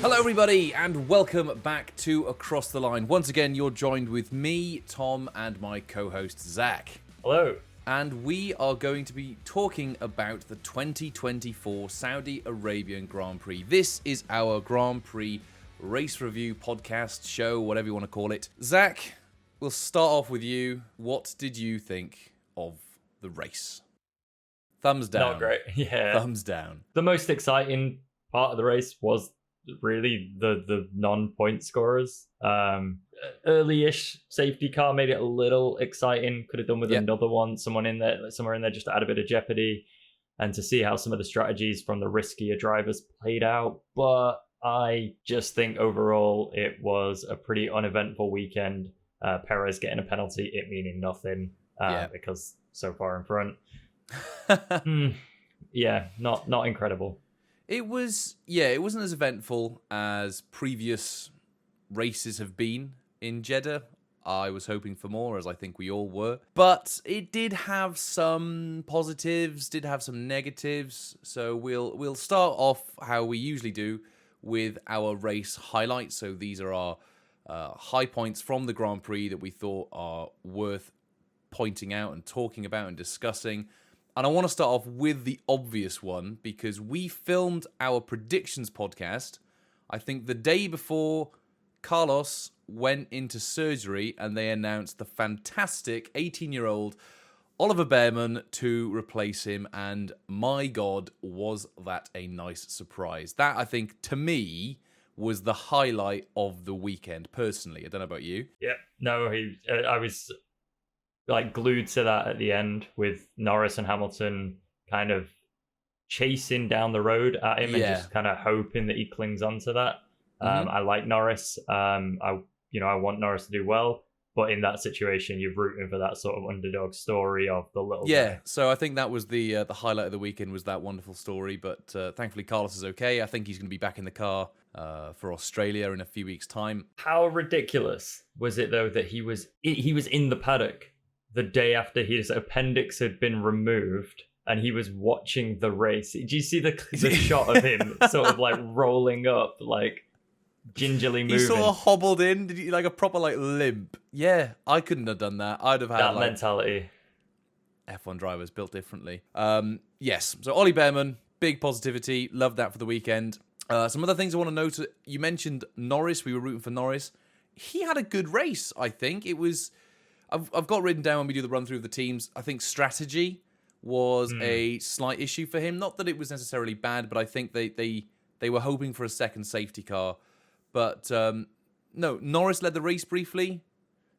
Hello everybody and welcome back to Across the Line. Once again, you're joined with me, Tom, and my co-host, Zack. Hello. And we are going to be talking about the 2024 Saudi Arabian Grand Prix. This is our Grand Prix race review podcast, show, whatever you want to call it. Zack, we'll start off with you. What did you think of the race? Thumbs down. Not great. Yeah. Thumbs down. The most exciting part of the race was really the non-point scorers. Early-ish safety car made it a little exciting. Could have done with another one, somewhere in there just to add a bit of jeopardy and to see how some of the strategies from the riskier drivers played out. But I just think overall it was a pretty uneventful weekend. Perez getting a penalty, it meaning nothing because so far in front. Not incredible. It wasn't as eventful as previous races have been in Jeddah. I was hoping for more, as I think we all were. But it did have some positives, did have some negatives. So we'll start off how we usually do with our race highlights. So these are our high points from the Grand Prix that we thought are worth pointing out and talking about and discussing. And I want to start off with the obvious one because we filmed our predictions podcast, I think the day before Carlos went into surgery and they announced the fantastic 18-year-old Oliver Bearman to replace him. And my God, was that a nice surprise. That, I think, to me, was the highlight of the weekend, personally. I don't know about you. Yeah, no, I was glued to that at the end with Norris and Hamilton kind of chasing down the road at him and just kind of hoping that he clings onto that. I like Norris. I want Norris to do well, but in that situation, you're rooting for that sort of underdog story of the little guy. So I think that was the highlight of the weekend was that wonderful story. But thankfully, Carlos is okay. I think he's going to be back in the car for Australia in a few weeks' time. How ridiculous was it though that he was in the paddock the day after his appendix had been removed and he was watching the race? Did you see the shot of him sort of rolling up, gingerly moving? He sort of hobbled in. Did he a proper limp? Yeah, I couldn't have done that. I'd have had that mentality. F1 drivers built differently. Yes, so Ollie Bearman, big positivity. Loved that for the weekend. Some other things I want to note. You mentioned Norris. We were rooting for Norris. He had a good race, I think. It was... I've got written down when we do the run through of the teams. I think strategy was a slight issue for him. Not that it was necessarily bad, but I think they were hoping for a second safety car. But no, Norris led the race briefly,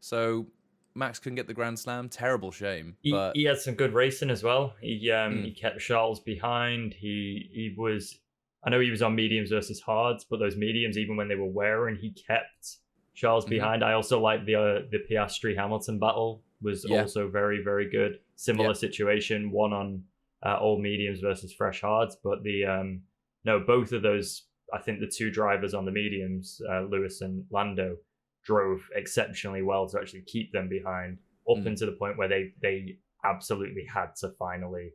so Max couldn't get the Grand Slam. Terrible shame. But he had some good racing as well. He kept Charles behind. He was. I know he was on mediums versus hards, but those mediums, even when they were wearing, he kept Charles behind. I also like the Piastri-Hamilton battle was also very, very good. Similar situation, one on old mediums versus fresh hards. But both of those, I think the two drivers on the mediums, Lewis and Lando, drove exceptionally well to actually keep them behind up into the point where they absolutely had to finally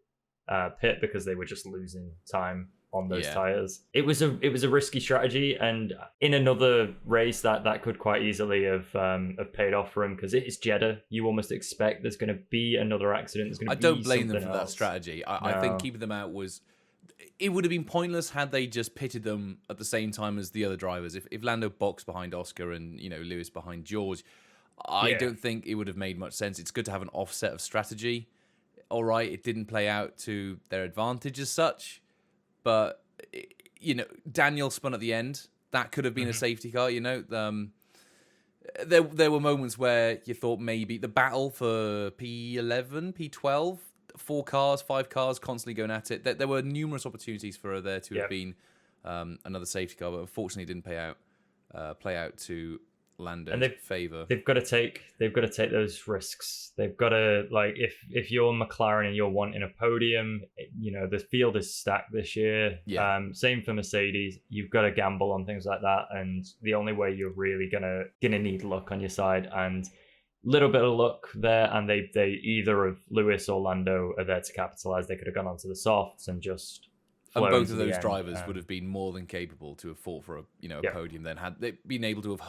pit because they were just losing time on those tires. It was a risky strategy, and in another race that could quite easily have paid off for him because it is Jeddah. You almost expect there's going to be another accident. There's going to I be don't blame them for else. that strategy. I think keeping them out it would have been pointless had they just pitted them at the same time as the other drivers. If Lando boxed behind Oscar and Lewis behind George, I don't think it would have made much sense. It's good to have an offset of strategy. All right, it didn't play out to their advantage as such. But, Daniel spun at the end. That could have been a safety car, There were moments where you thought maybe the battle for P11, P12, 5 cars constantly going at it. There were numerous opportunities for there to have been another safety car, but unfortunately it didn't play out to Lando's favor. They've got to take those risks. They've got to if you're McLaren and you're wanting a podium, the field is stacked this year. Same for Mercedes. You've got to gamble on things like that, and the only way you're really gonna need luck on your side, and little bit of luck there, and they either of Lewis or Lando are there to capitalize. They could have gone onto the softs and just And flown both to of the those end. drivers would have been more than capable to have fought for a podium. Then had they been able to have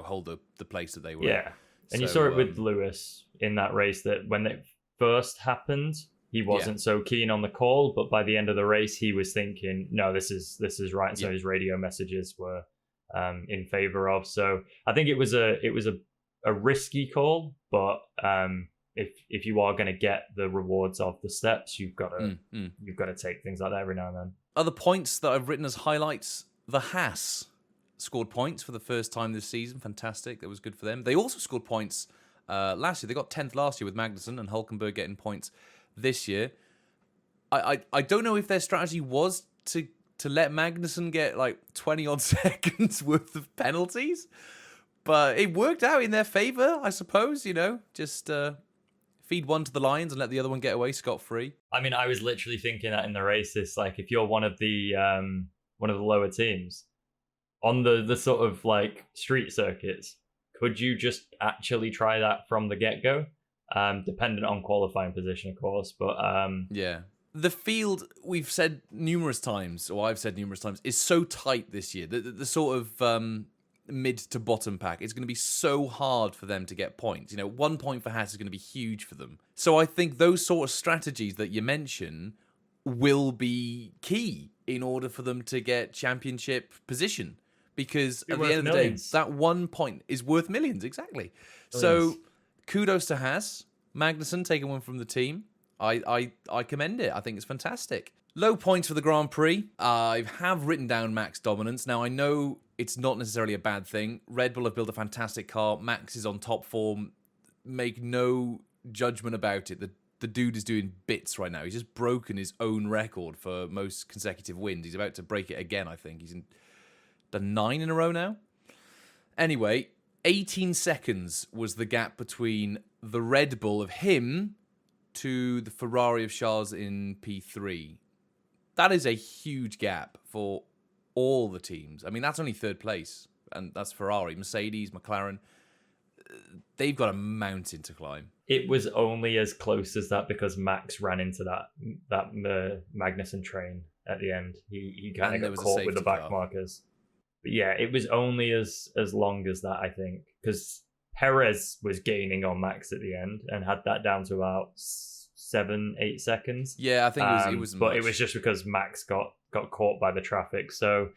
hold the place that they were. Yeah, in. and you So, saw it with Lewis in that race, that when it first happened, he wasn't so keen on the call, but by the end of the race, he was thinking, "No, this is right." So his radio messages were in favor of. So I think it was a risky call, but if you are going to get the rewards of the steps, you've got to take things like that every now and then. Other points that I've written as highlights: the Haas scored points for the first time this season. Fantastic. That was good for them. They also scored points last year. They got 10th last year with Magnussen and Hulkenberg getting points this year. I don't know if their strategy was to let Magnussen get like 20 odd seconds worth of penalties, but it worked out in their favor, I suppose. Just feed one to the Lions and let the other one get away scot-free. I mean, I was literally thinking that in the race. It's like, if you're one of the lower teams on the sort of like street circuits, could you just actually try that from the get-go? Dependent on qualifying position, of course, but yeah. The field, we've said numerous times, or I've said numerous times, is so tight this year. The sort of mid to bottom pack, it's going to be so hard for them to get points. 1 point for Haas is going to be huge for them. So I think those sort of strategies that you mention will be key in order for them to get championship position. Because at the end of the day, that 1 point is worth millions, exactly. So kudos to Haas. Magnussen taking one from the team. I commend it. I think it's fantastic. Low points for the Grand Prix. I have written down Max dominance. Now, I know it's not necessarily a bad thing. Red Bull have built a fantastic car. Max is on top form. Make no judgment about it. The dude is doing bits right now. He's just broken his own record for most consecutive wins. He's about to break it again, I think. He's done 9 in a row now. Anyway, 18 seconds was the gap between the Red Bull of him to the Ferrari of Charles in P3. That is a huge gap for all the teams. I mean, that's only third place, and that's Ferrari. Mercedes, McLaren, they've got a mountain to climb. It was only as close as that because Max ran into that Magnussen train at the end. He kind of got caught with the back markers. But yeah, it was only as long as that, I think, because Perez was gaining on Max at the end and had that down to about 7-8 seconds. Yeah, I think it was but much. it was just because Max got caught by the traffic. So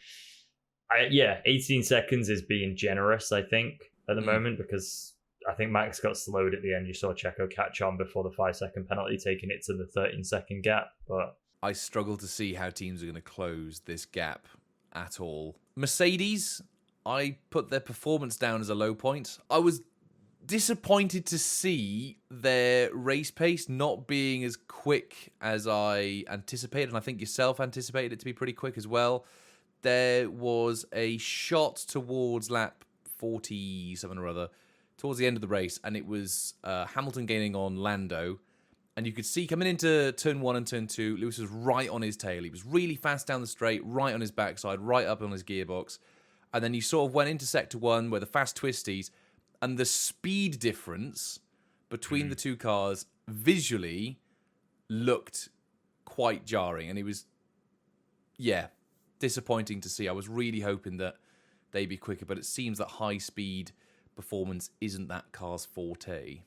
18 seconds is being generous, I think, at the moment, because I think Max got slowed at the end. You saw Checo catch on before the 5-second penalty, taking it to the 13-second gap. But I struggle to see how teams are going to close this gap at all. Mercedes, I put their performance down as a low point. I was disappointed to see their race pace not being as quick as I anticipated, and I think yourself anticipated it to be pretty quick as well. There was a shot towards lap 40-something or other, towards the end of the race, and it was Hamilton gaining on Lando, and you could see coming into turn 1 and turn 2, Lewis was right on his tail. He was really fast down the straight, right on his backside, right up on his gearbox, and then you sort of went into sector 1 where the fast twisties, and the speed difference between the two cars visually looked quite jarring. And it was, disappointing to see. I was really hoping that they'd be quicker, but it seems that high-speed performance isn't that car's forte.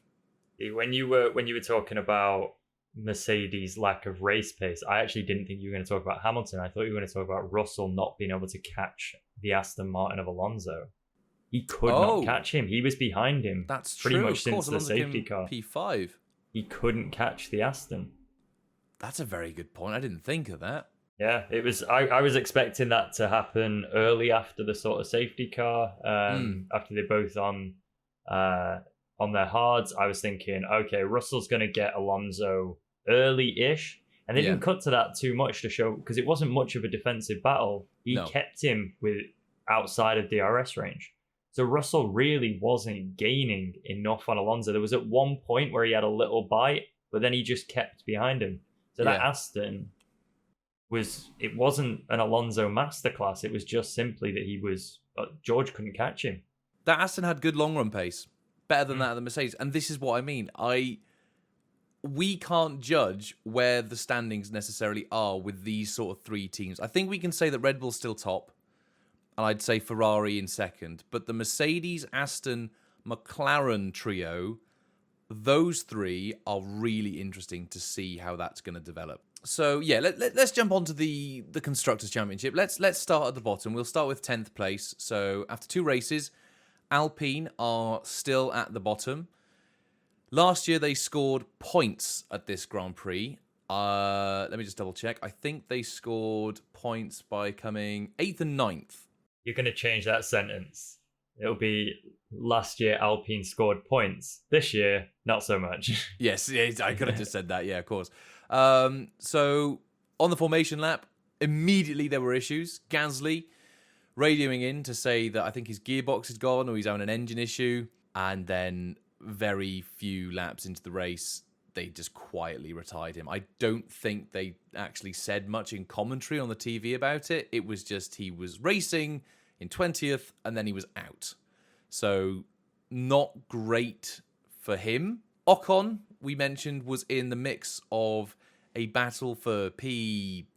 When you were talking about Mercedes' lack of race pace, I actually didn't think you were going to talk about Hamilton. I thought you were going to talk about Russell not being able to catch the Aston Martin of Alonso. He could not catch him. He was behind him. That's pretty true. much since the safety car. P5. He couldn't catch the Aston. That's a very good point. I didn't think of that. Yeah, it was. I was expecting that to happen early after the sort of safety car. After they're both on their hards, I was thinking, okay, Russell's going to get Alonso early-ish, and they didn't cut to that too much to show, because it wasn't much of a defensive battle. He kept him outside of DRS range. So Russell really wasn't gaining enough on Alonso. There was at one point where he had a little bite, but then he just kept behind him. So that Aston it wasn't an Alonso masterclass. It was just simply that George couldn't catch him. That Aston had good long run pace, better than that of the Mercedes. And this is what I mean. we can't judge where the standings necessarily are with these sort of three teams. I think we can say that Red Bull's still top, and I'd say Ferrari in second. But the Mercedes, Aston, McLaren trio, those three are really interesting to see how that's going to develop. So yeah, let's jump on to the Constructors' Championship. Let's start at the bottom. We'll start with 10th place. So after 2 races, Alpine are still at the bottom. Last year, they scored points at this Grand Prix. Let me just double check. I think they scored points by coming 8th and 9th. You're going to change that sentence. It'll be last year Alpine scored points. This year, not so much. Yes, I could have just said that. Yeah, of course. So on the formation lap, immediately there were issues. Gasly radioing in to say that I think his gearbox is gone or he's having an engine issue. And then very few laps into the race, they just quietly retired him. I don't think they actually said much in commentary on the TV about it. It was just he was racing in 20th and then he was out. So not great for him. Ocon, we mentioned, was in the mix of a battle for P14,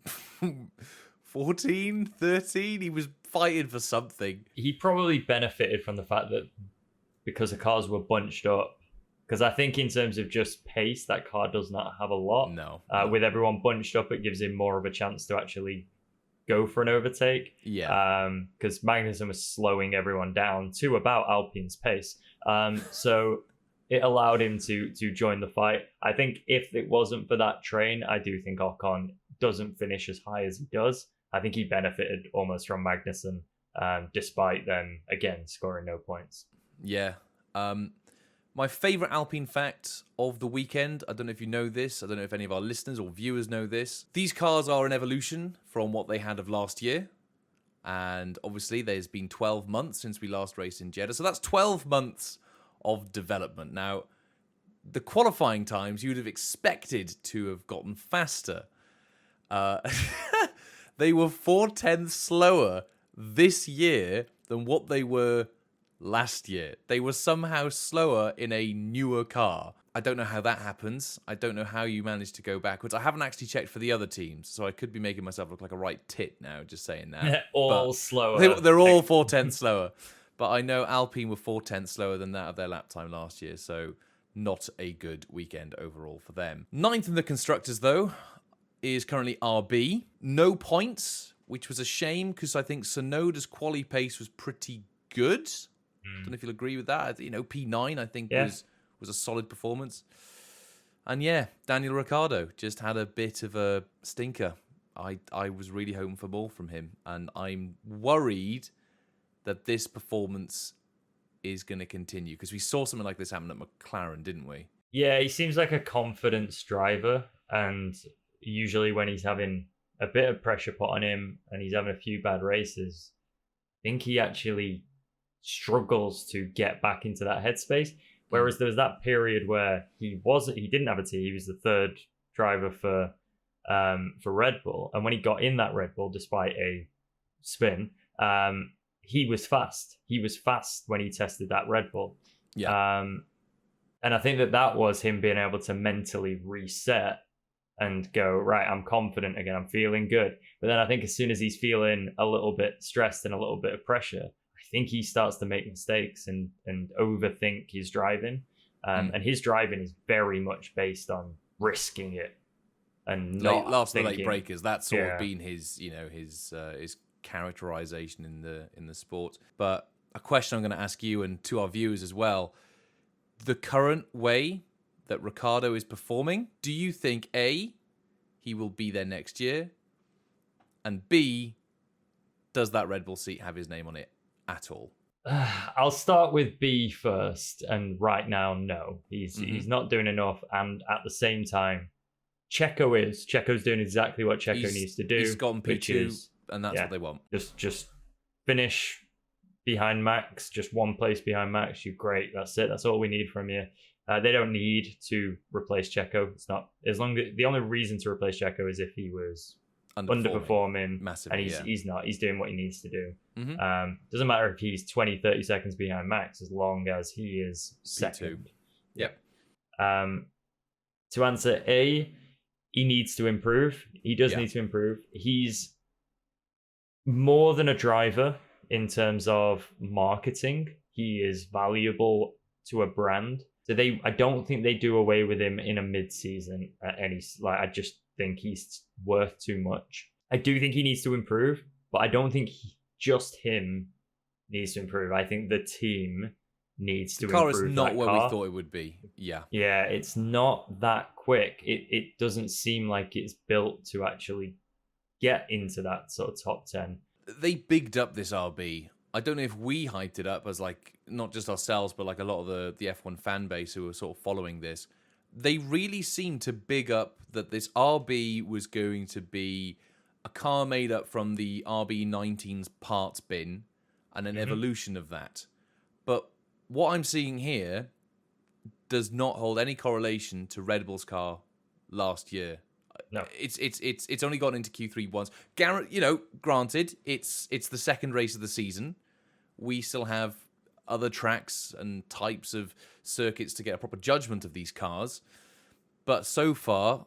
13. He was fighting for something. He probably benefited from the fact that because the cars were bunched up. Because I think in terms of just pace, that car does not have a lot. No. With everyone bunched up, it gives him more of a chance to actually go for an overtake. Yeah. Because Magnussen was slowing everyone down to about Alpine's pace. So it allowed him to join the fight. I think if it wasn't for that train, I do think Ocon doesn't finish as high as he does. I think he benefited almost from Magnussen, despite them, again, scoring no points. Yeah. My favourite Alpine fact of the weekend, I don't know if you know this, I don't know if any of our listeners or viewers know this. These cars are an evolution from what they had of last year. And obviously there's been 12 months since we last raced in Jeddah. So that's 12 months of development. Now, the qualifying times you would have expected to have gotten faster. They were 4/10 slower this year than what they were last year. They were somehow slower in a newer car. I don't know how that happens. I don't know how you managed to go backwards. I haven't actually checked for the other teams, so I could be making myself look like a right tit now, just saying that. All slower. They're all 4/10 slower. But I know Alpine were 4/10 slower than that of their lap time last year, so not a good weekend overall for them. 9th in the Constructors, though, is currently RB. No points, which was a shame, because I think Tsunoda's quali pace was pretty good. I don't know if you'll agree with that. P9, I think, was a solid performance. And yeah, Daniel Ricciardo just had a bit of a stinker. I was really hoping for more from him. And I'm worried that this performance is going to continue. Because we saw something like this happen at McLaren, didn't we? Yeah, he seems like a confidence driver. And usually when he's having a bit of pressure put on him and he's having a few bad races, I think he actually struggles to get back into that headspace. Whereas there was that period where he didn't have a team. He was the third driver for Red Bull, and when he got in that Red Bull, despite a spin, he was fast. He was fast when he tested that Red Bull. Yeah. And I think that was him being able to mentally reset and go, right, I'm confident again. I'm feeling good. But then I think as soon as he's feeling a little bit stressed and a little bit of pressure, I think he starts to make mistakes and overthink his driving. And his driving is very much based on risking it and not last thinking. The late breakers. That's sort of been his characterization in the sport. But a question I'm going to ask you and to our viewers as well: the current way that Ricciardo is performing, do you think A, he will be there next year, and B, does that Red Bull seat have his name on it at all? I'll start with B first, and right now, no. He's not doing enough, and at the same time, Checo's doing exactly what Checo needs to do. He's gotten P2, and that's what they want. Just finish behind Max, just one place behind Max. You're great. That's it. That's all we need from you. They don't need to replace Checo. It's not as long as the only reason to replace Checo is if he was underperforming massively, and he's not. He's doing what he needs to do. Mm-hmm. Doesn't matter if he's 20-30 seconds behind Max as long as he is second. Yep. To answer A, he needs to improve. He does Yeah. need to improve. He's more than a driver in terms of marketing. He is valuable to a brand. So I don't think they do away with him in a mid-season at any. Like, I just think he's worth too much. I do think he needs to improve, but I don't think just him needs to improve. I think the team needs to The car improve is not that where car. we thought it would be. Yeah. Yeah, it's not that quick. It doesn't seem like it's built to actually get into that sort of top 10. They bigged up this RB. I don't know if we hyped it up as like not just ourselves, but like a lot of the F1 fan base who were sort of following this. They really seemed to big up that this RB was going to be a car made up from the RB19's parts bin and an evolution of that. But what I'm seeing here does not hold any correlation to Red Bull's car last year. No. It's only gone into Q3 once. Granted, it's the second race of the season. We still have other tracks and types of circuits to get a proper judgment of these cars. But so far,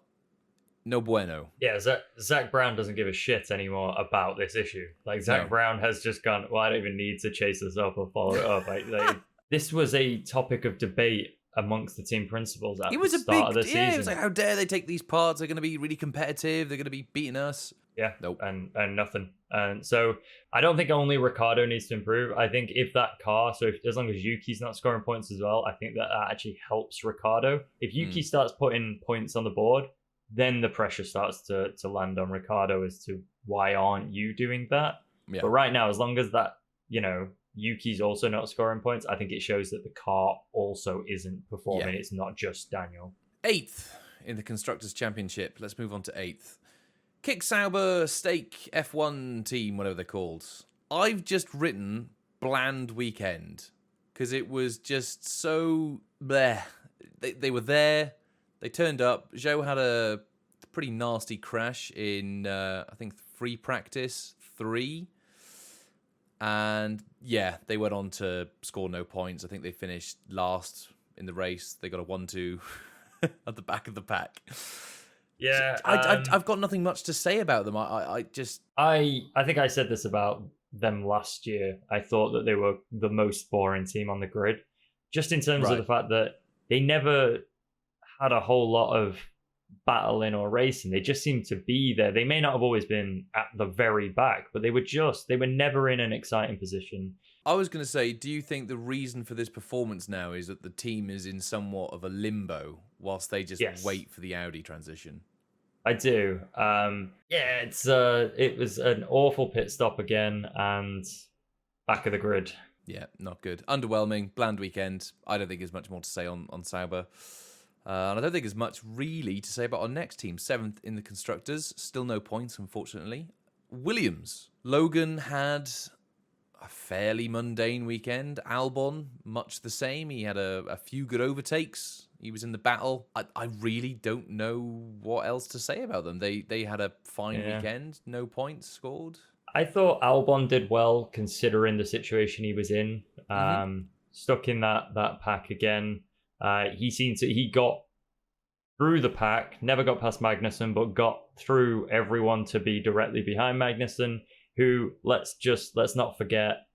no bueno. Yeah, Zach Brown doesn't give a shit anymore about this issue. Like, Zach No. Brown has just gone, well, I don't even need to chase this up or follow it up. This was a topic of debate amongst the team principals at the start of the season. It was like, how dare they take these parts? They're going to be really competitive. They're going to be beating us. Yeah, Nope. and nothing. And so I don't think only Ricciardo needs to improve. I think if that car, as long as Yuki's not scoring points as well, I think that actually helps Ricciardo. If Yuki starts putting points on the board, then the pressure starts to land on Ricciardo as to why aren't you doing that? Yeah. But right now, as long as that, Yuki's also not scoring points, I think it shows that the car also isn't performing. Yeah. It's not just Daniel. 8th in the Constructors' Championship. Let's move on to 8th. Kick Sauber Stake F1 team, whatever they're called. I've just written bland weekend because it was just so bleh. They were there. They turned up. Joe had a pretty nasty crash in, I think, free practice 3. And yeah, they went on to score no points. I think they finished last in the race. They got a 1-2 at the back of the pack. Yeah, I've got nothing much to say about them. I think I said this about them last year. I thought that they were the most boring team on the grid, just in terms of the fact that they never had a whole lot of battling or racing. They just seemed to be there. They may not have always been at the very back, but they were never in an exciting position. I was going to say, do you think the reason for this performance now is that the team is in somewhat of a limbo whilst they just wait for the Audi transition? I do. It was an awful pit stop again and back of the grid. Yeah, not good. Underwhelming, bland weekend. I don't think there's much more to say on Sauber. And I don't think there's much really to say about our next team. 7th in the Constructors. Still no points, unfortunately. Williams. Logan had a fairly mundane weekend. Albon, much the same. He had a few good overtakes. He was in the battle. I really don't know what else to say about them. They had a fine weekend. No points scored. I thought Albon did well considering the situation he was in. Stuck in that pack again. He got through the pack, never got past Magnussen, but got through everyone to be directly behind Magnussen, who, let's not forget,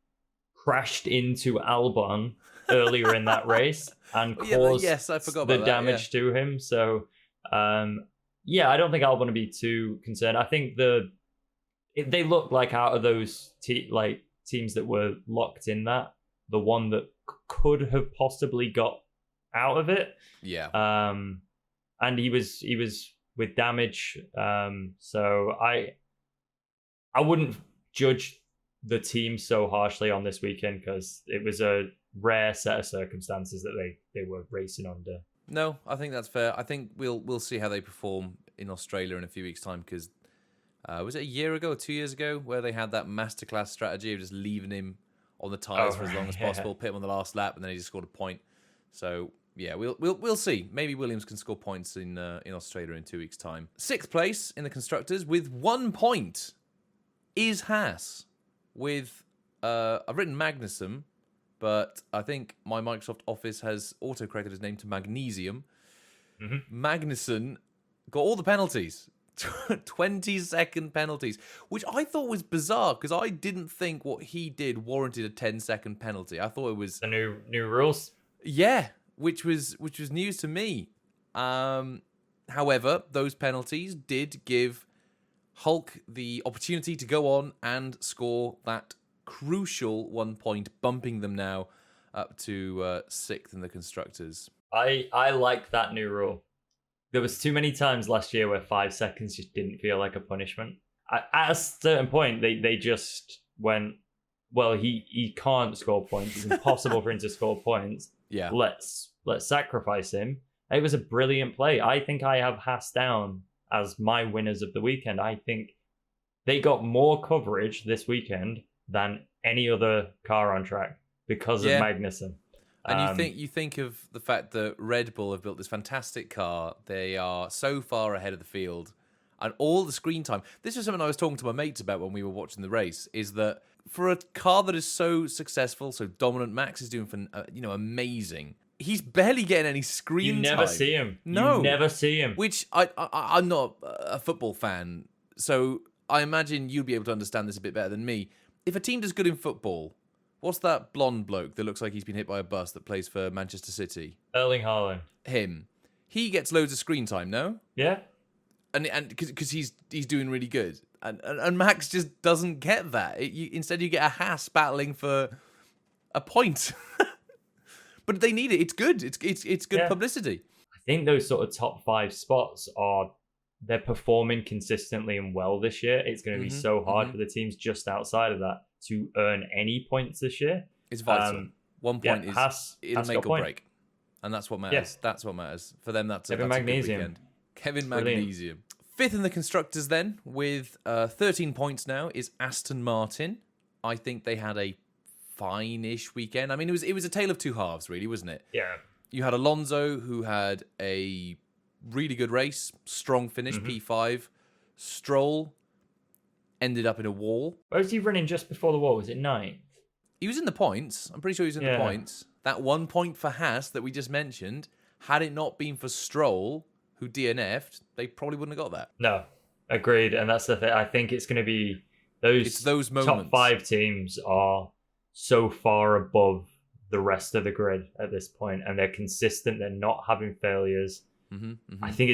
crashed into Albon earlier in that race and caused the damage to him. So, I don't think Albon would be too concerned. I think they look like out of those teams that were locked in that, the one that could have possibly got out of it. Yeah. And he was with damage. So I wouldn't judge the team so harshly on this weekend because it was a rare set of circumstances that they were racing under. No, I think that's fair. I think we'll see how they perform in Australia in a few weeks' time because was it a year ago or 2 years ago where they had that masterclass strategy of just leaving him on the tyres for as long as possible, pit him on the last lap, and then he just scored a point. So yeah, we'll see. Maybe Williams can score points in Australia in 2 weeks' time. 6th place in the Constructors with 1 point is Haas. With I've written Magnussen, but I think my Microsoft Office has autocorrected his name to Magnesium. Magnussen got all the penalties. 20-second penalties, which I thought was bizarre because I didn't think what he did warranted a 10-second penalty. I thought it was The new rules. yeah, which was news to me. However, those penalties did give Hulk the opportunity to go on and score that crucial 1 point, bumping them now up to 6th in the constructors. I like that new rule. There was too many times last year where 5 seconds just didn't feel like a punishment. At a certain point, they just went, well, he can't score points. It's impossible for him to score points. Yeah. Let's sacrifice him. It was a brilliant play. I think I have Haas down as my winners of the weekend. I think they got more coverage this weekend than any other car on track because of Magnussen. And you think of the fact that Red Bull have built this fantastic car. They are so far ahead of the field, and all the screen time. This was something I was talking to my mates about when we were watching the race. Is that for a car that is so successful, so dominant, Max is doing amazing. He's barely getting any screen time. You never see him. No, you never see him. Which I'm not a football fan, so I imagine you'd be able to understand this a bit better than me. If a team does good in football, what's that blonde bloke that looks like he's been hit by a bus that plays for Manchester City? Erling Haaland. Him. He gets loads of screen time, no? Yeah. And because he's doing really good. And Max just doesn't get that. Instead, you get a Haas battling for a point. But they need it. It's good. It's good publicity. I think those sort of top 5 spots they're performing consistently and well this year. It's going to be so hard for the teams just outside of that to earn any points this year. It's vital. 1 point it'll make or break. And that's what matters. Yeah. That's what matters. For them, that's Kevin a good Magnesium. weekend. Kevin Magnesium. 5th in the constructors then, with 13 points now, is Aston Martin. I think they had a fine-ish weekend. I mean, it was a tale of two halves, really, wasn't it? Yeah. You had Alonso, who had a really good race, strong finish, P5. Stroll ended up in a wall. Where was he running just before the wall? Was it 9th? He was in the points. I'm pretty sure he was in the points. That 1 point for Haas that we just mentioned, had it not been for Stroll, who DNF'd, they probably wouldn't have got that. No, agreed. And that's the thing. I think it's going to be those moments. Top 5 teams are so far above the rest of the grid at this point, and they're consistent. They're not having failures. I think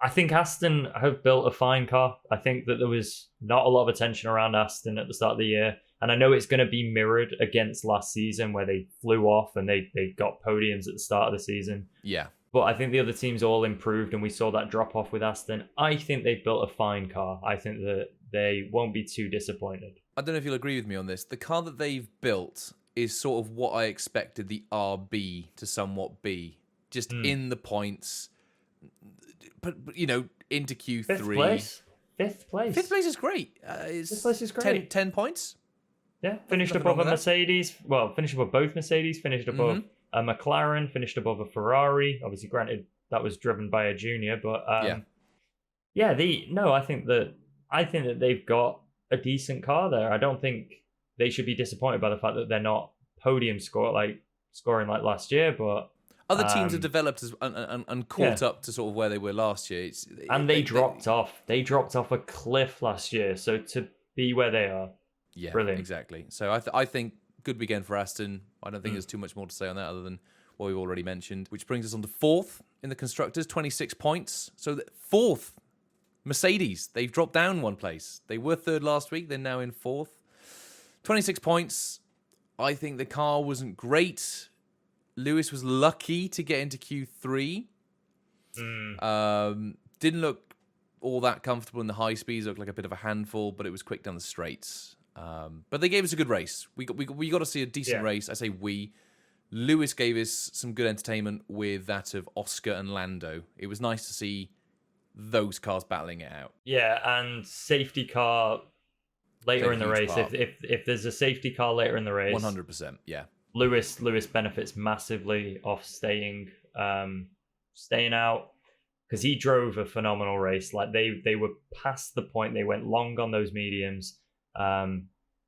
I think Aston have built a fine car. I think that there was not a lot of attention around Aston at the start of the year. And I know it's going to be mirrored against last season where they flew off and they got podiums at the start of the season. Yeah. But I think the other teams all improved and we saw that drop off with Aston. I think they built a fine car. I think that they won't be too disappointed. I don't know if you'll agree with me on this. The car that they've built is sort of what I expected the RB to somewhat be. Just in the points. But into Q3. Fifth place. Fifth place is great. Fifth place is great. 10 points? Yeah, finished above a Mercedes. Well, finished above both Mercedes. Finished above a McLaren. Finished above a Ferrari. Obviously, granted, that was driven by a junior. But I think that they've got a decent car there. I don't think they should be disappointed by the fact that they're not podium scoring like last year. But other teams have developed and caught up to sort of where they were last year. They dropped off. They dropped off a cliff last year. So to be where they are, brilliant. Exactly. So I think good weekend for Aston. I don't think there's too much more to say on that other than what we've already mentioned, which brings us on to 4th in the constructors, 26 points. So 4th, Mercedes. They've dropped down 1 place. They were 3rd last week. They're now in 4th. 26 points. I think the car wasn't great. Lewis was lucky to get into Q3. Didn't look all that comfortable in the high speeds. Looked like a bit of a handful, but it was quick down the straights. But they gave us a good race. We got to see a decent race. I say we. Lewis gave us some good entertainment with that of Oscar and Lando. It was nice to see those cars battling it out. Yeah, and safety car later in the race. If there's a safety car later in the race, 100%. Yeah. Lewis benefits massively off staying out because he drove a phenomenal race. Like they were past the point. They went long on those mediums.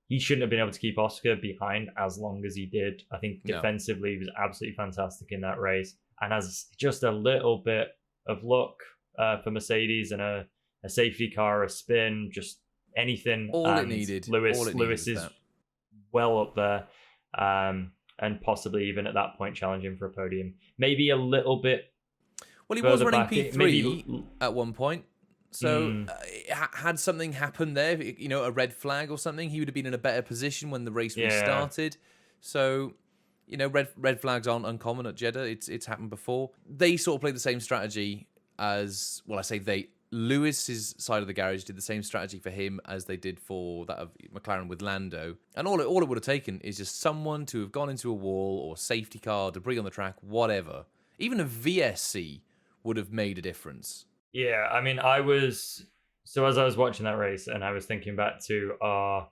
He shouldn't have been able to keep Oscar behind as long as he did. I think defensively he was absolutely fantastic in that race. and has just a little bit of luck for Mercedes and a safety car, a spin, just anything. All and it needed. Lewis is well up there, and possibly even at that point challenging for a podium. Maybe a little bit. Well, he was running back. P3 at one point. So had something happened there, a red flag or something, he would have been in a better position when the race restarted. So, red flags aren't uncommon at Jeddah. It's happened before. They sort of played the same strategy as, well, I say they, Lewis's side of the garage did the same strategy for him as they did for that of McLaren with Lando. And all it would have taken is just someone to have gone into a wall or safety car, debris on the track, whatever. Even a VSC would have made a difference. Yeah, I mean, so as I was watching that race and I was thinking back to our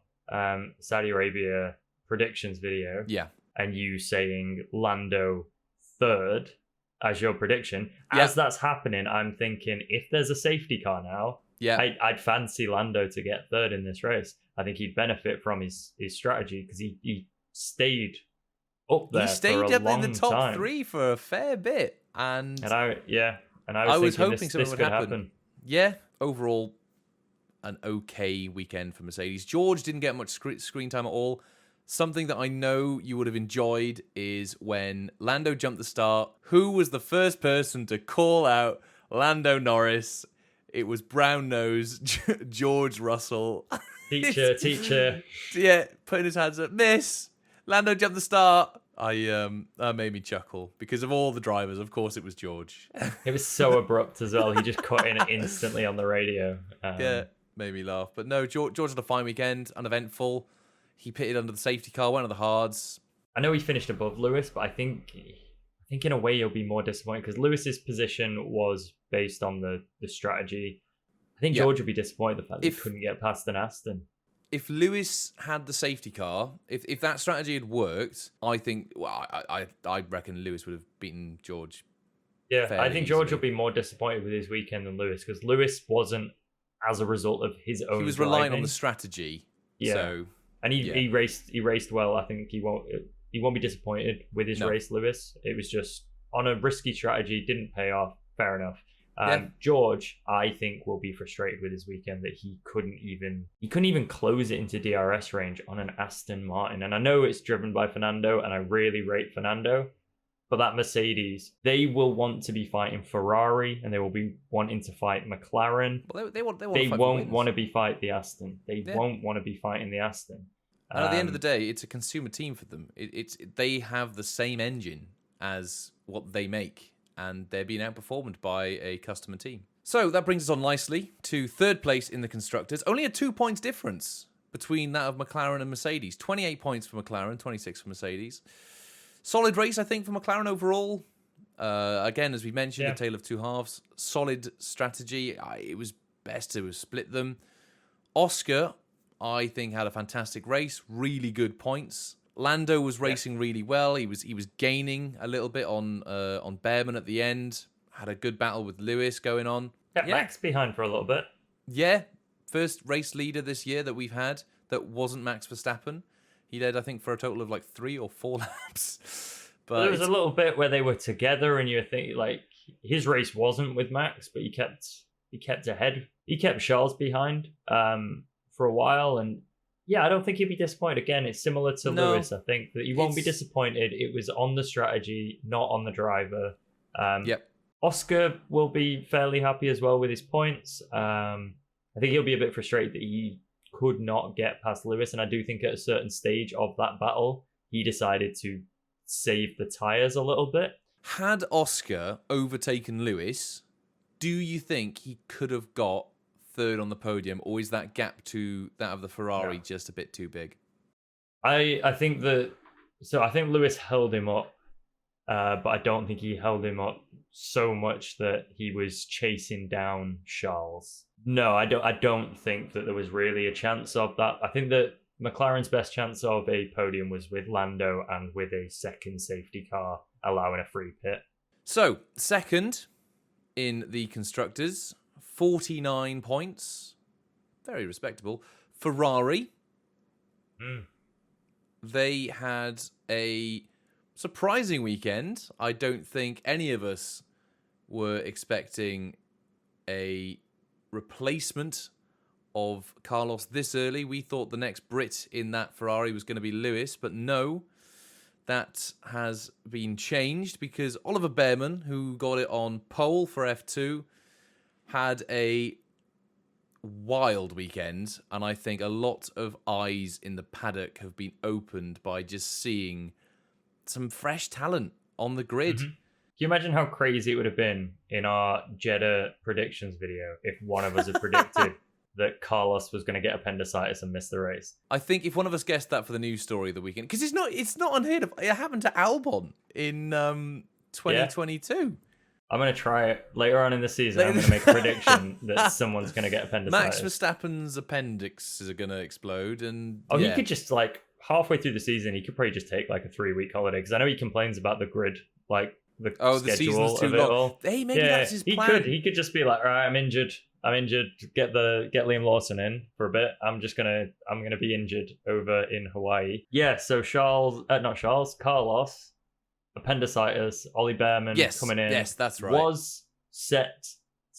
Saudi Arabia predictions video. Yeah. And you saying Lando third as your prediction. As that's happening, I'm thinking if there's a safety car now, I'd fancy Lando to get third in this race. I think he'd benefit from his strategy because he stayed up there. He stayed up in the top 3 for a fair bit. And I was hoping something would happen. Yeah, overall, an okay weekend for Mercedes. George didn't get much screen time at all. Something that I know you would have enjoyed is when Lando jumped the start. Who was the first person to call out Lando Norris? It was brown nose George Russell. Teacher. Yeah, putting his hands up. Miss, Lando jumped the start. That made me chuckle because of all the drivers. Of course, it was George. It was so abrupt as well. He just cut in instantly on the radio. Made me laugh. But no, George had a fine weekend, uneventful. He pitted under the safety car, went on the hards. I know he finished above Lewis, but I think in a way you'll be more disappointed because Lewis's position was based on the strategy. I think George would be disappointed the fact that he couldn't get past an Aston. If Lewis had the safety car, if that strategy had worked, I think, I reckon Lewis would have beaten George. Yeah, I think George will be more disappointed with his weekend than Lewis because Lewis wasn't as a result of his own. He was relying on the strategy. Yeah. So, and he raced well. I think he won't be disappointed with his race, Lewis. It was just on a risky strategy, didn't pay off. Fair enough. George, I think, will be frustrated with his weekend that he couldn't even close it into DRS range on an Aston Martin. And I know it's driven by Fernando, and I really rate Fernando, but that Mercedes, they will want to be fighting Ferrari, and they will be wanting to fight McLaren. Well, they won't want to be fighting the Aston. They won't want to be fighting the Aston. And at the end of the day, it's a consumer team for them. They have the same engine as what they make, and they're being outperformed by a customer team. So that brings us on nicely to third place in the Constructors. Only a 2 points difference between that of McLaren and Mercedes. 28 points for McLaren, 26 for Mercedes. Solid race, I think, for McLaren overall. Again, as we mentioned, a tale of two halves. Solid strategy. It was best to split them. Oscar, I think, had a fantastic race. Really good points. Lando was racing really well. He was gaining a little bit on Behrman at the end. Had a good battle with Lewis going on. Kept Max behind for a little bit. Yeah, first race leader this year that we've had that wasn't Max Verstappen. He led, I think, for a total of like 3 or 4 laps. But there was a little bit where they were together, and you're thinking like his race wasn't with Max, but he kept ahead. He kept Charles behind for a while, and I don't think he'd be disappointed. Again, it's similar to Lewis. I think that he won't be disappointed. It was on the strategy, not on the driver. Oscar will be fairly happy as well with his points. I think he'll be a bit frustrated that he could not get past Lewis, and I do think at a certain stage of that battle, he decided to save the tyres a little bit. Had Oscar overtaken Lewis, do you think he could have got third on the podium, or is that gap to that of the Ferrari just a bit too big? I think Lewis held him up, but I don't think he held him up so much that he was chasing down Charles. No, I don't think that there was really a chance of that. I think that McLaren's best chance of a podium was with Lando and with a second safety car allowing a free pit. So, second in the Constructors, 49 points. Very respectable. Ferrari. They had a surprising weekend. I don't think any of us were expecting a replacement of Carlos this early. We thought the next Brit in that Ferrari was going to be Lewis, but no, that has been changed because Oliver Behrman, who got it on pole for F2, had a wild weekend, and I think a lot of eyes in the paddock have been opened by just seeing some fresh talent on the grid. Can you imagine how crazy it would have been in our Jeddah predictions video if one of us had predicted that Carlos was going to get appendicitis and miss the race? I think if one of us guessed that for the news story of the weekend, because it's not unheard of. It happened to Albon in 2022. I'm going to try it later on in the season. I'm going to make a prediction that someone's going to get appendicitis. Max Verstappen's appendixes are going to explode. And he could just, like, halfway through the season, he could probably just take, like, a 3-week holiday. Because I know he complains about the grid, like, the the season's too long. Hey, maybe that's his plan. He could just be like, all right, I'm injured. Get Liam Lawson in for a bit. I'm gonna be injured over in Hawaii. Yeah. So Carlos, appendicitis. Ollie Behrman coming in. Yes, that's right. Was set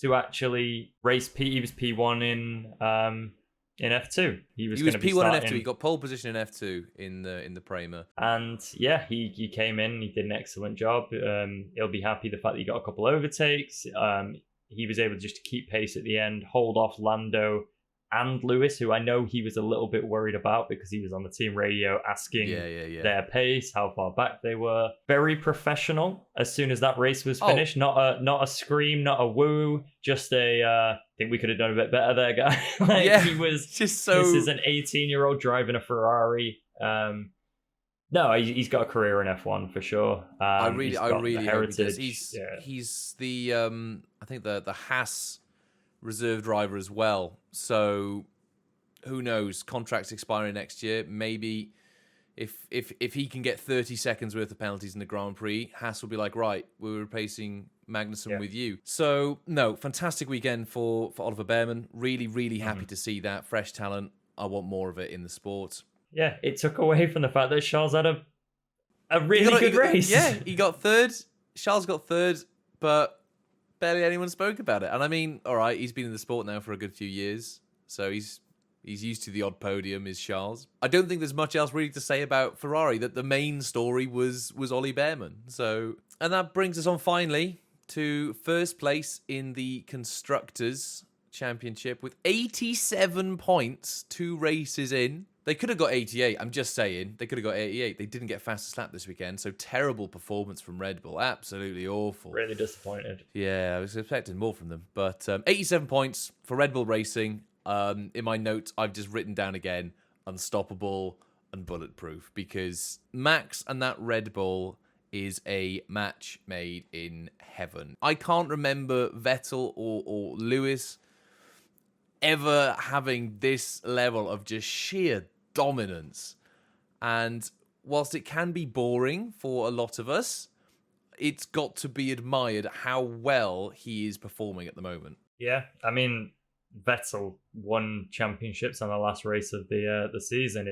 to actually race He was P1 in F2. He was P1 in F2. He got pole position in F2 in the Prema. And yeah, he came in. He did an excellent job. He'll be happy the fact that he got a couple overtakes. He was able just to keep pace at the end, hold off Lando and Lewis, who I know he was a little bit worried about because he was on the team radio asking their pace, how far back they were. Very professional as soon as that race was finished. Not a scream, not a woo, just I think we could have done a bit better there, guy. He was just so... This is an 18-year-old driving a Ferrari. No, he's got a career in F1 for sure. I really hope he does. He's the I think the Haas reserve driver as well. So who knows? Contract's expiring next year. Maybe if he can get 30 seconds worth of penalties in the Grand Prix, Haas will be like, right, we're replacing Magnussen with you. So no, fantastic weekend for Oliver Behrman. Really, really happy to see that fresh talent. I want more of it in the sport. Yeah, it took away from the fact that Charles had a really good race. Yeah, he got third. Charles got third, but barely anyone spoke about it. And I mean, all right, he's been in the sport now for a good few years, so he's used to the odd podium, is Charles. I don't think there's much else really to say about Ferrari. That the main story was Ollie Behrman. So, and that brings us on finally to first place in the Constructors' Championship with 87 points, 2 races in. They could have got 88. I'm just saying. They could have got 88. They didn't get fastest lap this weekend. So terrible performance from Red Bull. Absolutely awful. Really disappointed. Yeah, I was expecting more from them. But 87 points for Red Bull Racing. In my notes, I've just written down again, unstoppable and bulletproof. Because Max and that Red Bull is a match made in heaven. I can't remember Vettel or Lewis ever having this level of just sheer dominance. And whilst it can be boring for a lot of us, it's got to be admired how well he is performing at the moment. Yeah, I mean, Vettel won championships on the last race of the season.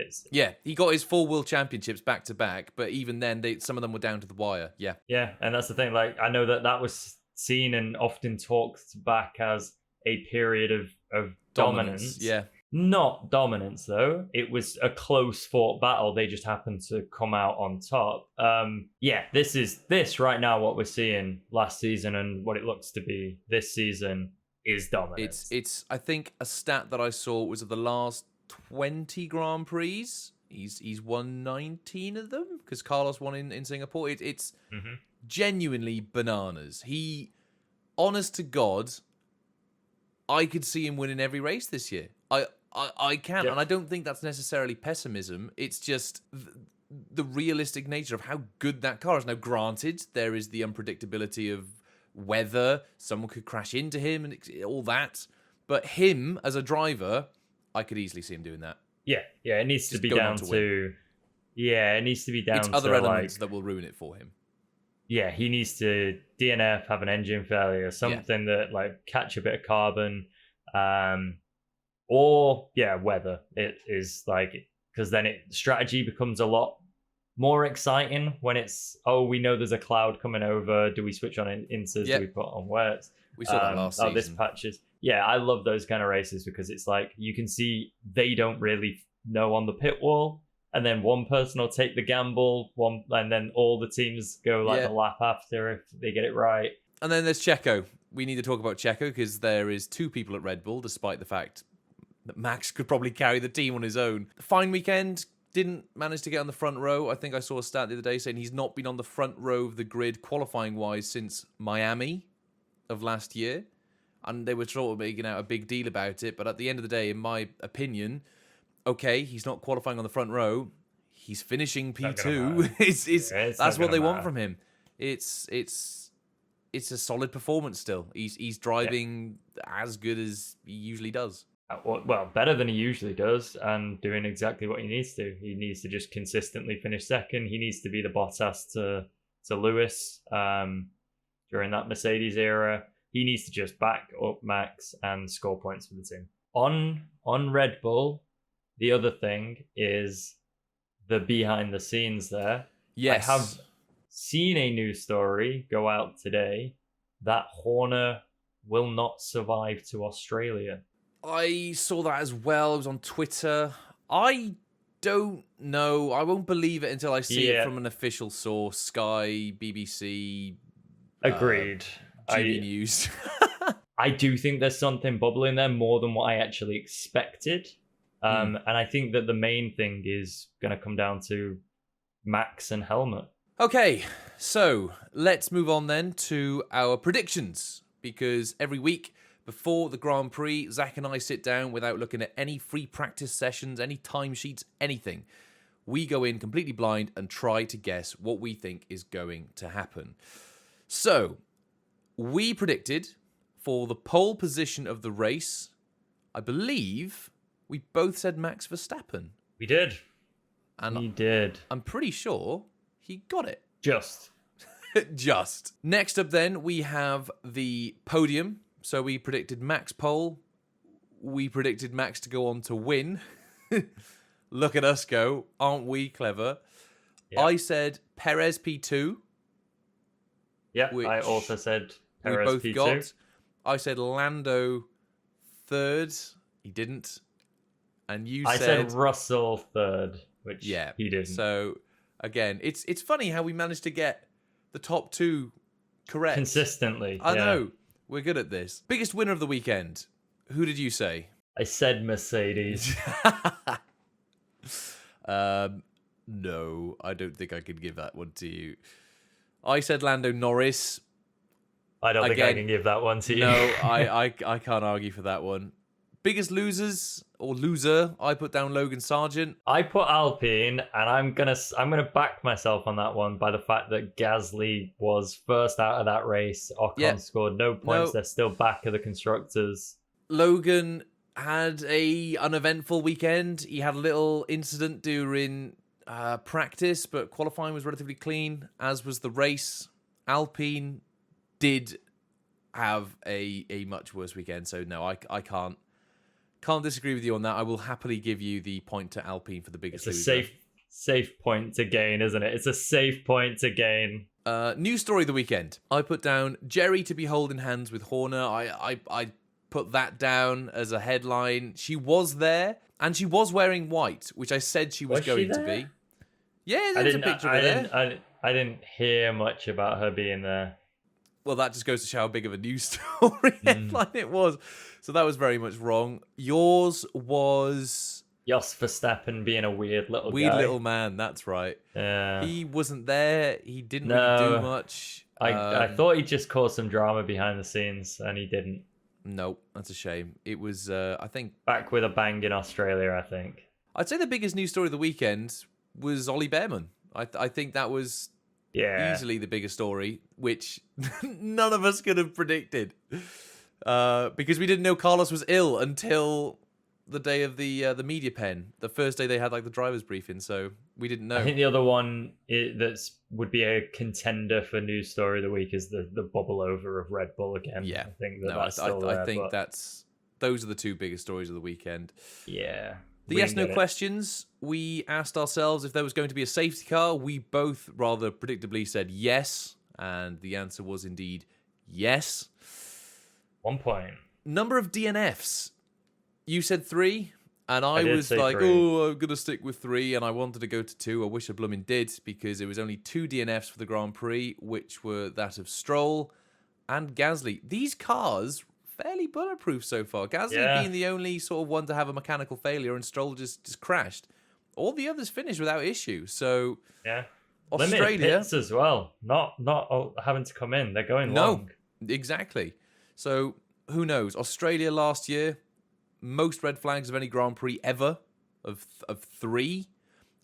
He got his 4 world championships back to back, but even then, some of them were down to the wire. Yeah, and that's the thing. Like, I know that was seen and often talked back as a period of dominance. Yeah. Not dominance, though. It was a close fought battle. They just happened to come out on top. This right now, what we're seeing last season and what it looks to be this season is dominance. It's I think a stat that I saw was of the last 20 Grand Prix, he's won 19 of them because Carlos won in Singapore. It's genuinely bananas. Honest to God, I could see him winning every race this year. I can, and I don't think that's necessarily pessimism. It's just the realistic nature of how good that car is. Now, granted, there is the unpredictability of weather. Someone could crash into him and all that. But him, as a driver, I could easily see him doing that. Yeah, it needs to be down to... Yeah, it needs to be down to... It's other elements that will ruin it for him. Yeah, he needs to DNF, have an engine failure, something that, like, catch a bit of carbon... Or weather. It is like, because then strategy becomes a lot more exciting when it's, oh, we know there's a cloud coming over. Do we switch on inters? Yep. Do we put on wets? We saw that last season. This patch is, yeah, I love those kind of races because it's like you can see they don't really know on the pit wall, and then one person will take the gamble, and then all the teams go like the lap after if they get it right. And then there's Checo. We need to talk about Checo because there is 2 people at Red Bull, despite the fact that Max could probably carry the team on his own. Fine weekend. Didn't manage to get on the front row. I think I saw a stat the other day saying he's not been on the front row of the grid qualifying-wise since Miami of last year. And they were sort of making out a big deal about it. But at the end of the day, in my opinion, okay, he's not qualifying on the front row. He's finishing P2. That's what they want from him. It's a solid performance still. He's driving as good as he usually does. Well, better than he usually does, and doing exactly what he needs to. He needs to just consistently finish second. He needs to be the Bottas to Lewis during that Mercedes era. He needs to just back up Max and score points for the team. On Red Bull, the other thing is the behind the scenes there. Yes. I have seen a news story go out today that Horner will not survive to Australia. I saw that as well. It was on Twitter. I don't know. I won't believe it until I see it from an official source. Sky, BBC. Agreed. TV News. I do think there's something bubbling there more than what I actually expected. And I think that the main thing is going to come down to Max and Helmut. Okay, so let's move on then to our predictions. Because every week before the Grand Prix, Zack and I sit down without looking at any free practice sessions, any timesheets, anything. We go in completely blind and try to guess what we think is going to happen. So, we predicted for the pole position of the race, I believe we both said Max Verstappen. We did. And we did. I'm pretty sure he got it. Just. Next up then, we have the podium. So we predicted Max pole. We predicted Max to go on to win. Look at us go. Aren't we clever? Yep. I said Perez P2. Yeah, I also said Perez P2. We both got. I said Lando third. He didn't. And I said Russell third, which he didn't. So, again, it's funny how we managed to get the top 2 correct. Consistently. I know. We're good at this. Biggest winner of the weekend. Who did you say? I said Mercedes. No, I don't think I could give that one to you. I said Lando Norris. I don't think I can give that one to you. No, I can't argue for that one. Biggest losers or loser, I put down Logan Sargent. I put Alpine, and I'm gonna back myself on that one by the fact that Gasly was first out of that race. Ocon scored no points. They're still back of the constructors. Logan had a uneventful weekend. He had a little incident during practice, but qualifying was relatively clean, as was the race. Alpine did have a much worse weekend, so no, I can't disagree with you on that. I will happily give you the point to Alpine for the biggest loser. It's a safe point to gain, isn't it? It's a safe point to gain. News story of the weekend. I put down Jerry to be holding hands with Horner. I put that down as a headline. She was there, and she was wearing white, which I said she was going to be. Yeah, there's a picture of her there. I didn't hear much about her being there. Well, that just goes to show how big of a news story headline it was. So that was very much wrong. Yours was... Jos Verstappen being a weird little man, that's right. Yeah. He wasn't there. He didn't really do much. I thought he'd just cause some drama behind the scenes, and he didn't. No, that's a shame. It was, I think... Back with a bang in Australia, I think. I'd say the biggest news story of the weekend was Ollie Behrman. I think that was... easily the biggest story, which none of us could have predicted, because we didn't know Carlos was ill until the day of the media pen, the first day they had like the driver's briefing, so we didn't know. I think the other one that would be a contender for news story of the week is the bubble over of Red Bull again. I think those are the 2 biggest stories of the weekend. Yeah. The yes/no questions, we asked ourselves if there was going to be a safety car. We both rather predictably said yes, and the answer was indeed yes. 1 point. Number of DNFs. You said 3, and I was like, 3. oh, I'm going to stick with 3, and I wanted to go to 2. I wish I blooming did, because it was only 2 DNFs for the Grand Prix, which were that of Stroll and Gasly. These cars, fairly bulletproof so far. Gasly being the only sort of one to have a mechanical failure, and Stroll just crashed. All the others finished without issue. So, Australia... Limited pits as well. Not having to come in. They're going long. Exactly. So, who knows? Australia last year, most red flags of any Grand Prix ever, of 3.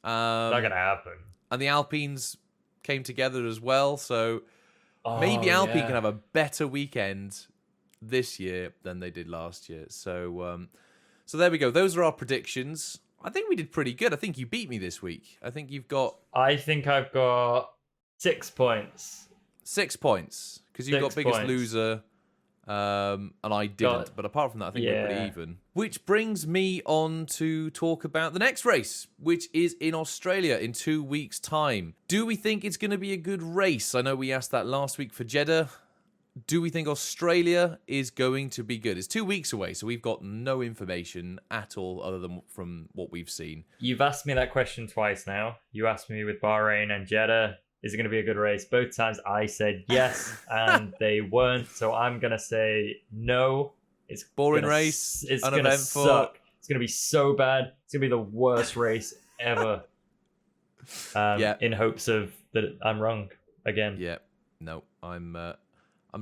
Not going to happen. And the Alpines came together as well, so maybe Alpine can have a better weekend this year than they did last year. So there we go. Those are our predictions. I think we did pretty good. I think you beat me this week. I think you've got... I think I've got 6 points. 6 points, because you've got biggest loser... and I didn't. But apart from that, I think we're pretty even. Which brings me on to talk about the next race, which is in Australia in 2 weeks' time. Do we think it's going to be a good race? I know we asked that last week for Jeddah. Do we think Australia is going to be good? It's 2 weeks away, so we've got no information at all other than from what we've seen. You've asked me that question twice now. You asked me with Bahrain and Jeddah, is it going to be a good race? Both times I said yes, and they weren't. So I'm going to say no. It's boring race. It's going to suck. It's going to be so bad. It's going to be the worst race ever. In hopes of that I'm wrong again. Yeah. No, I'm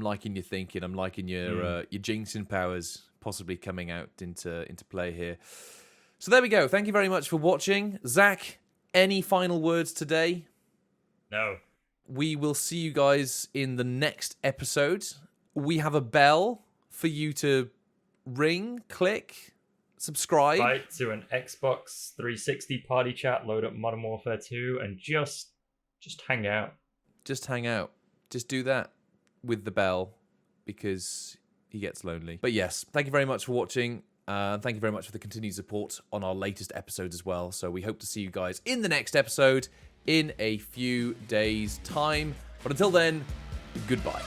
liking your thinking. I'm liking your jinxing powers possibly coming out into play here. So there we go. Thank you very much for watching. Zach, any final words today? No. We will see you guys in the next episode. We have a bell for you to ring, click, subscribe. Right to an Xbox 360 party chat, load up Modern Warfare 2, and just hang out. Just hang out. Just do that with the bell, because he gets lonely. But yes, thank you very much for watching. Thank you very much for the continued support on our latest episodes as well. So we hope to see you guys in the next episode in a few days' time. But until then, goodbye.